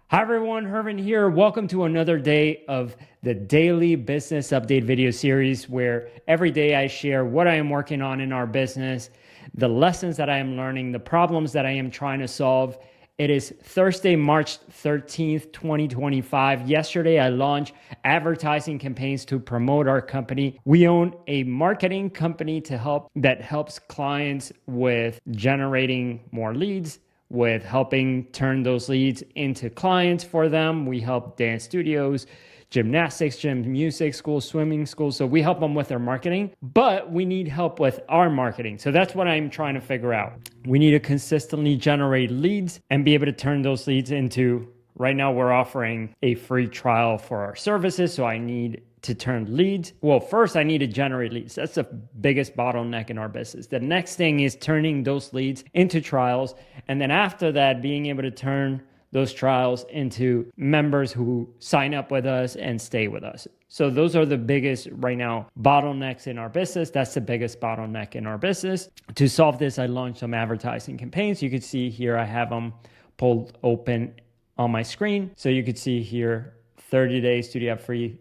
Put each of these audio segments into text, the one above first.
Hi everyone, Herman here. Welcome to another day of the daily business update video series where every day I share what I am working on in our business, the lessons that I am learning, the problems that I am trying to solve. It is Thursday, March 13th, 2025. Yesterday, I launched advertising campaigns to promote our company. We own a marketing company that helps clients with generating more leads, with helping turn those leads into clients for them. We help dance studios, gymnastics gyms, music schools, swimming schools. So we help them with their marketing, but we need help with our marketing. So that's what I'm trying to figure out. We need to consistently generate leads and be able to turn those leads into, right now we're offering a free trial for our services. So I need to turn leads. Well, first I need to generate leads. That's the biggest bottleneck in our business. The next thing is turning those leads into trials. And then after that, being able to turn those trials into members who sign up with us and stay with us. So those are the biggest right now bottlenecks in our business. That's the biggest bottleneck in our business. To solve this, I launched some advertising campaigns. You can see here, I have them pulled open on my screen. So you could see here, 30 days to have free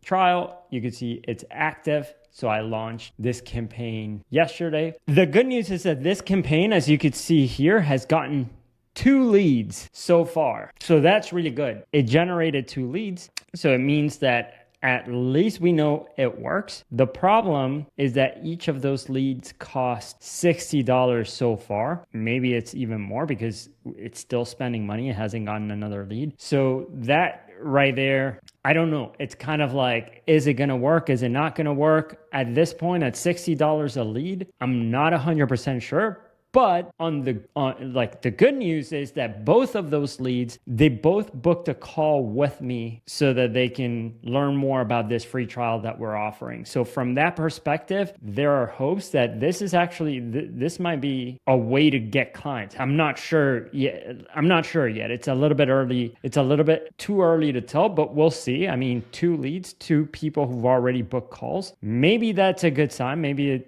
trial. You can see it's active. So I launched this campaign yesterday. The good news is that this campaign, as you could see here, has gotten 2 leads so far. So that's really good. It generated 2 leads. So it means that at least we know it works. The problem is that each of those leads cost $60 so far. Maybe it's even more because it's still spending money. It hasn't gotten another lead. So that right there, I don't know. It's kind of like, is it going to work? Is it not going to work? At this point, at $60 a lead, I'm not 100% sure. But the good news is that both of those leads, they both booked a call with me so that they can learn more about this free trial that we're offering. So from that perspective, there are hopes that this is actually, this might be a way to get clients. I'm not sure yet. It's a little bit early. It's a little bit too early to tell, but we'll see. I mean, 2 leads, 2 people who've already booked calls. Maybe that's a good sign. Maybe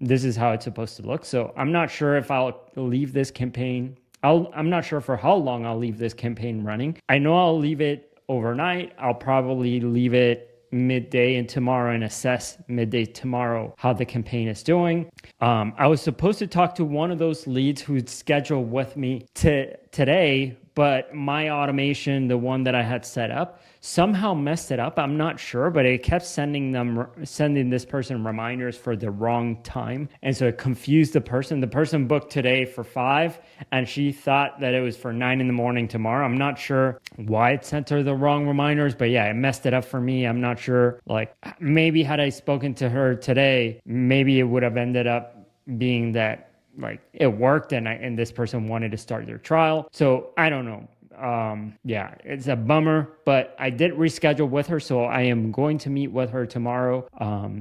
this is how it's supposed to look. So I'm not sure if I'll leave this campaign. I'm not sure for how long I'll leave this campaign running. I know I'll leave it overnight. I'll probably leave it midday and tomorrow and assess midday tomorrow how the campaign is doing. I was supposed to talk to one of those leads who'd scheduled with me today, but my automation, the one that I had set up, somehow messed it up. I'm not sure, but it kept sending this person reminders for the wrong time. And so it confused the person. The person booked today for 5 and she thought that it was for 9 in the morning tomorrow. I'm not sure why it sent her the wrong reminders, but yeah, it messed it up for me. I'm not sure, maybe had I spoken to her today, maybe it would have ended up being that it worked and this person wanted to start their trial. So I don't know. Yeah, it's a bummer, but I did reschedule with her. So I am going to meet with her tomorrow.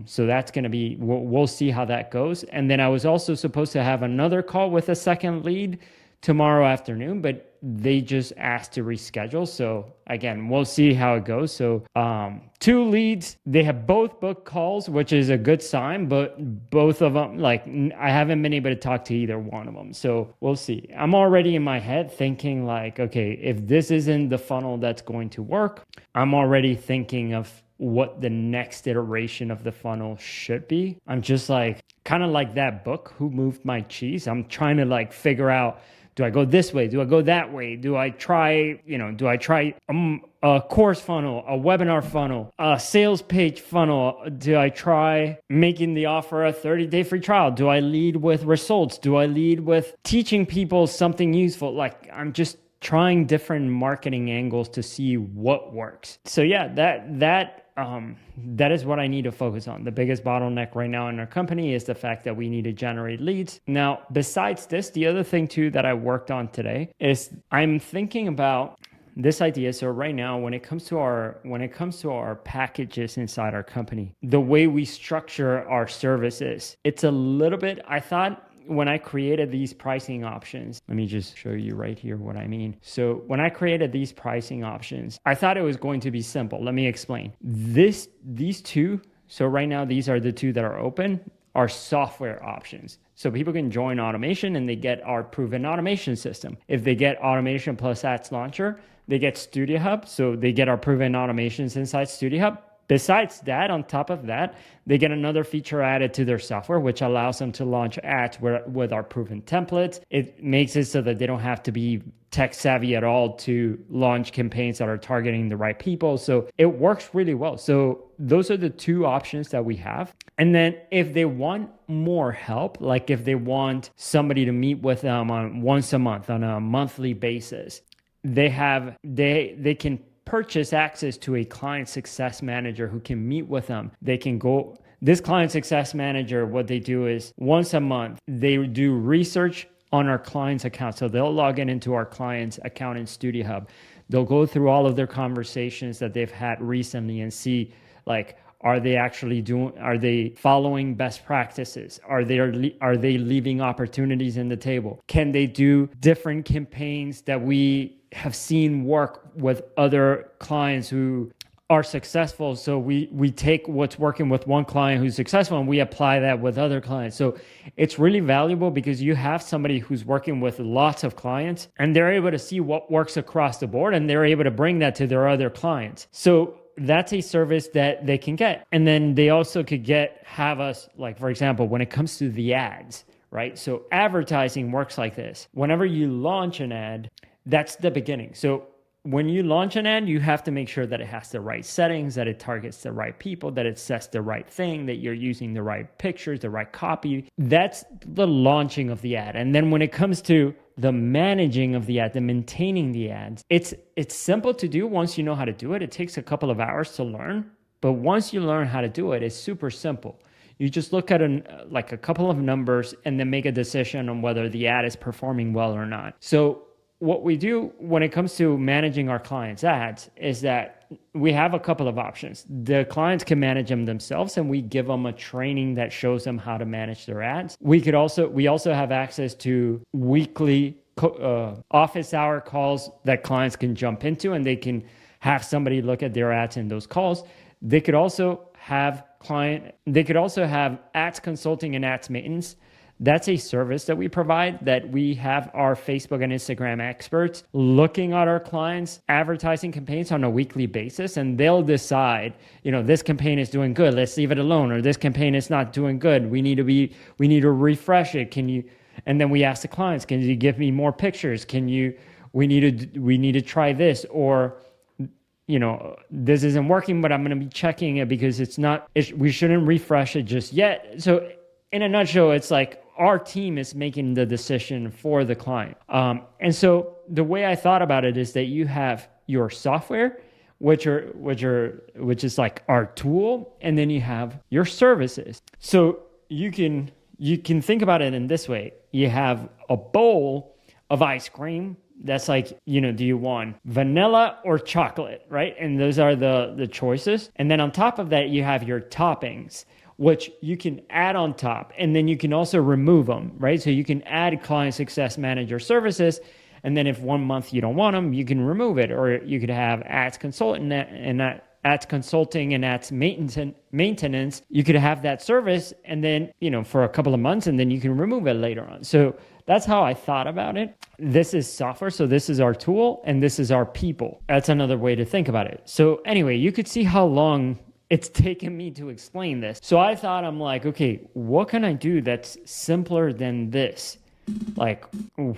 So that's going to be, we'll see how that goes. And then I was also supposed to have another call with a second lead tomorrow afternoon, but they just asked to reschedule. So again, we'll see how it goes. So 2 leads, they have both booked calls, which is a good sign, but both of them, I haven't been able to talk to either one of them. So we'll see. I'm already in my head thinking okay, if this isn't the funnel that's going to work, I'm already thinking of what the next iteration of the funnel should be. I'm just kind of like that book, Who Moved My Cheese? I'm trying to figure out, do I go this way? Do I go that way? Do I try a course funnel, a webinar funnel, a sales page funnel? Do I try making the offer a 30-day free trial? Do I lead with results? Do I lead with teaching people something useful? I'm just trying different marketing angles to see what works. So yeah, that is what I need to focus on. The biggest bottleneck right now in our company is the fact that we need to generate leads. Now, besides this, the other thing too that I worked on today is I'm thinking about this idea. So right now, when it comes to our packages inside our company, the way we structure our services, it's a little bit, I thought, when I created these pricing options, let me just show you right here what I mean. So when I created these pricing options, I thought it was going to be simple. Let me explain. These 2, so right now, these are the 2 that are open, are software options. So people can join automation and they get our proven automation system. If they get automation plus ads launcher, They get Studio Hub, so they get our proven automations inside Studio Hub. Besides that, on top of that, they get another feature added to their software, which allows them to launch ads with our proven templates. It makes it so that they don't have to be tech savvy at all to launch campaigns that are targeting the right people. So it works really well. So those are the two options that we have. And then if they want more help, like if they want somebody to meet with them on once a month on a monthly basis, they can purchase access to a client success manager who can meet with them. They can go, this client success manager, what they do is once a month, they do research on our client's account. So they'll log into our client's account in Studio Hub. They'll go through all of their conversations that they've had recently and see, like, are they following best practices? Are they leaving opportunities in the table? Can they do different campaigns that we have seen work with other clients who are successful? So we take what's working with one client who's successful and we apply that with other clients. So it's really valuable because you have somebody who's working with lots of clients and they're able to see what works across the board and they're able to bring that to their other clients. So that's a service that they can get. And then they also could have us, like, for example, when it comes to the ads, right? So advertising works like this. Whenever you launch an ad, that's the beginning. So when you launch an ad, you have to make sure that it has the right settings, that it targets the right people, that it says the right thing, that you're using the right pictures, the right copy. That's the launching of the ad. And then when it comes to the managing of the ad, the maintaining the ads, it's simple to do once you know how to do it. It takes a couple of hours to learn, but once you learn how to do it, it's super simple. You just look at a couple of numbers and then make a decision on whether the ad is performing well or not. So what we do when it comes to managing our clients' ads is that we have a couple of options. The clients can manage them themselves and we give them a training that shows them how to manage their ads. We also have access to weekly office hour calls that clients can jump into and they can have somebody look at their ads in those calls. They could also have ads consulting and ads maintenance. That's a service that we provide, that we have our Facebook and Instagram experts looking at our clients' advertising campaigns on a weekly basis, and they'll decide, this campaign is doing good, let's leave it alone, or this campaign is not doing good, we need to refresh it. And then we ask the clients, can you give me more pictures? We need to try this, or this isn't working, but I'm going to be checking it because we shouldn't refresh it just yet. So in a nutshell, it's like our team is making the decision for the client. And so the way I thought about it is that you have your software, which is like our tool, and then you have your services. So you can think about it in this way. You have a bowl of ice cream that's like, do you want vanilla or chocolate, right? And those are the choices. And then on top of that, you have your toppings, which you can add on top, and then you can also remove them, right? So you can add Client Success Manager services, and then if 1 month you don't want them, you can remove it, or you could have ads consultant and ads consulting and ads maintenance. You could have that service, and then for a couple of months, and then you can remove it later on. So that's how I thought about it. This is software, so this is our tool, and this is our people. That's another way to think about it. So anyway, you could see how long it's taken me to explain this. So I thought, I'm like, okay, what can I do that's simpler than this? Like,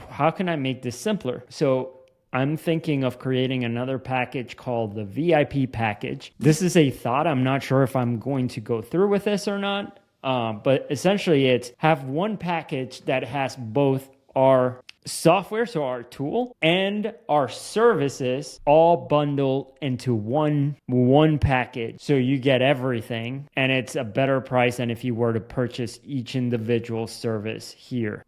how can I make this simpler? So I'm thinking of creating another package called the VIP package. This is a thought. I'm not sure if I'm going to go through with this or not. But essentially it's have one package that has both our software, so our tool, and our services all bundled into one package. So you get everything, and it's a better price than if you were to purchase each individual service here.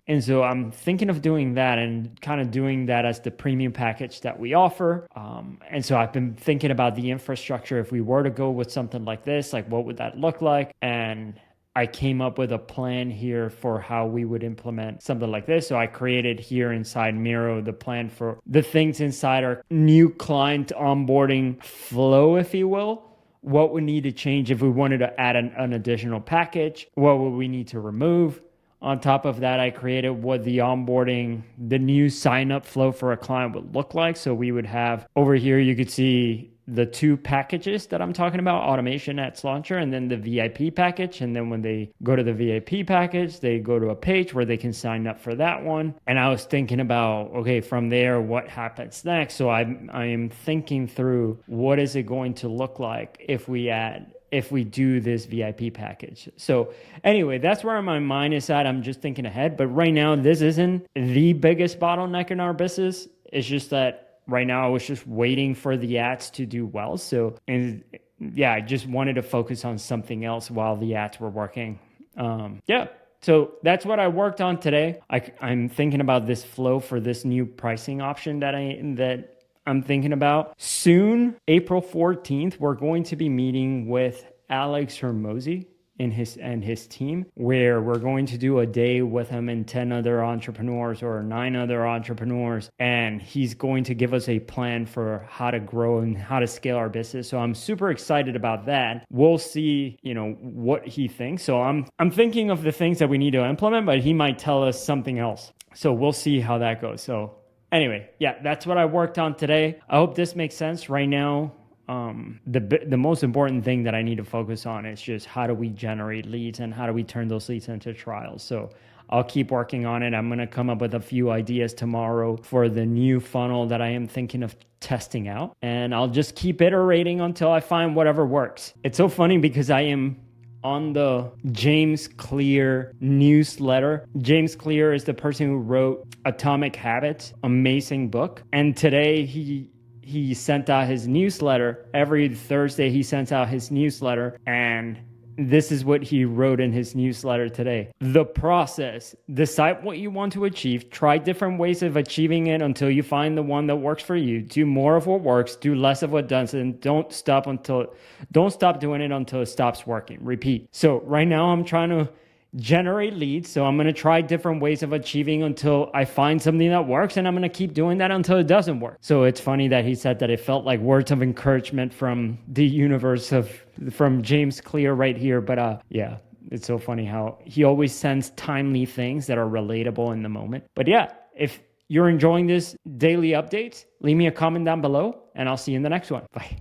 And so I'm thinking of doing that and kind of doing that as the premium package that we offer. And so I've been thinking about the infrastructure. If we were to go with something like this, like what would that look like? And I came up with a plan here for how we would implement something like this. So I created here inside Miro the plan for the things inside our new client onboarding flow, if you will. What would need to change if we wanted to add an additional package? What would we need to remove? On top of that, I created what the onboarding, the new sign up flow for a client would look like. So we would have over here, you could see the two packages that I'm talking about, Automation Ads Launcher, and then the VIP package. And then when they go to the VIP package, they go to a page where they can sign up for that one. And I was thinking about, okay, from there, what happens next? So I am thinking through what is it going to look like if we do this VIP package. So anyway, that's where my mind is at. I'm just thinking ahead. But right now, this isn't the biggest bottleneck in our business. It's just that right now I was just waiting for the ads to do well. So, and yeah, I just wanted to focus on something else while the ads were working. So that's what I worked on today. I'm thinking about this flow for this new pricing option that I'm thinking about. Soon, April 14th, we're going to be meeting with Alex Hermosi and his team, where we're going to do a day with him and 10 other entrepreneurs or 9 other entrepreneurs. And he's going to give us a plan for how to grow and how to scale our business. So I'm super excited about that. We'll see, what he thinks. So I'm thinking of the things that we need to implement, but he might tell us something else. So we'll see how that goes. So anyway, yeah, that's what I worked on today. I hope this makes sense. Right now, the most important thing that I need to focus on is just how do we generate leads and how do we turn those leads into trials. So I'll keep working on it. I'm going to come up with a few ideas tomorrow for the new funnel that I am thinking of testing out. And I'll just keep iterating until I find whatever works. It's so funny because I am on the James Clear newsletter. James Clear is the person who wrote Atomic Habits, amazing book. And today he sent out his newsletter. Every Thursday he sends out his newsletter, and this is what he wrote in his newsletter today. The process: decide what you want to achieve, try different ways of achieving it until you find the one that works for you. Do more of what works, do less of what doesn't. Don't stop doing it until it stops working. Repeat. So right now I'm trying to generate leads. So I'm going to try different ways of achieving until I find something that works. And I'm going to keep doing that until it doesn't work. So it's funny that he said that it felt like words of encouragement from the universe from James Clear right here. But yeah, it's so funny how he always sends timely things that are relatable in the moment. But yeah, if you're enjoying this daily updates, leave me a comment down below and I'll see you in the next one. Bye.